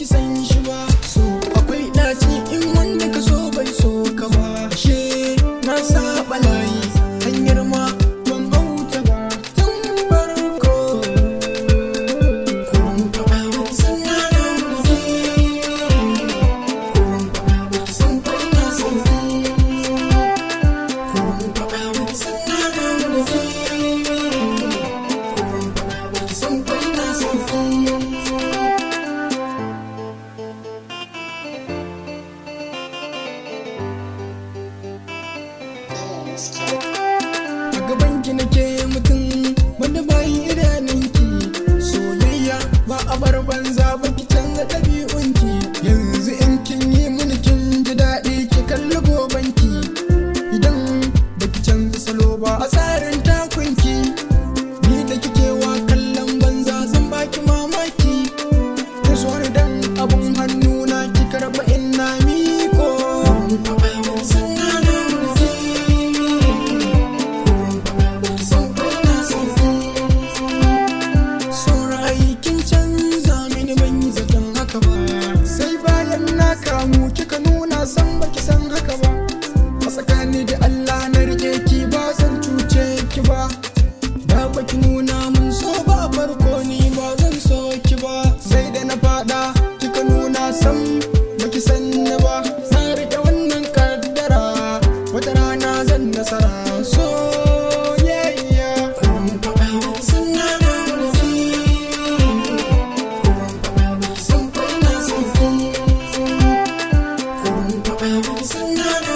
baki san shi ba. So akwai ɗaci in wanda ka so bai so ka ba. Ashe na saba layi hanyar ma ban bauta ba tun farko. Kurun faɗa miki san na rauni, kurun faɗa miki san kai na san ki, kurun faɗa miki san na rauni, kurun faɗa miki san kai na san ki. A gabanki nake mutum wanda bayi idanunki, soyayya ba a bar banza ba ki canza ɗabi'unki. Yanzu in kin yi mini kin ji daɗi ki kalli gobanki, idan baki canza salo ba a tsarin takunki, ni da kike wa kallon banza zan baki mamaki. Ki so ni dan abun hannuna ki karɓa in na miko. Sai bayan na kamu kika nuna san baki san haka ba. A tsakani da Allah na rike ki ba zan cuce ki ba. Da baki nuna mun so ba farko ni ba zan so ki ba. Sai da na fada kika nuna san baki san ni ba. Na rike wannan kaddara wata rana zan nasara. Soyayya kurun faɗa miki san na rauni, kurun faɗa miki san kai na san ki, kurun faɗa miki san na rauni.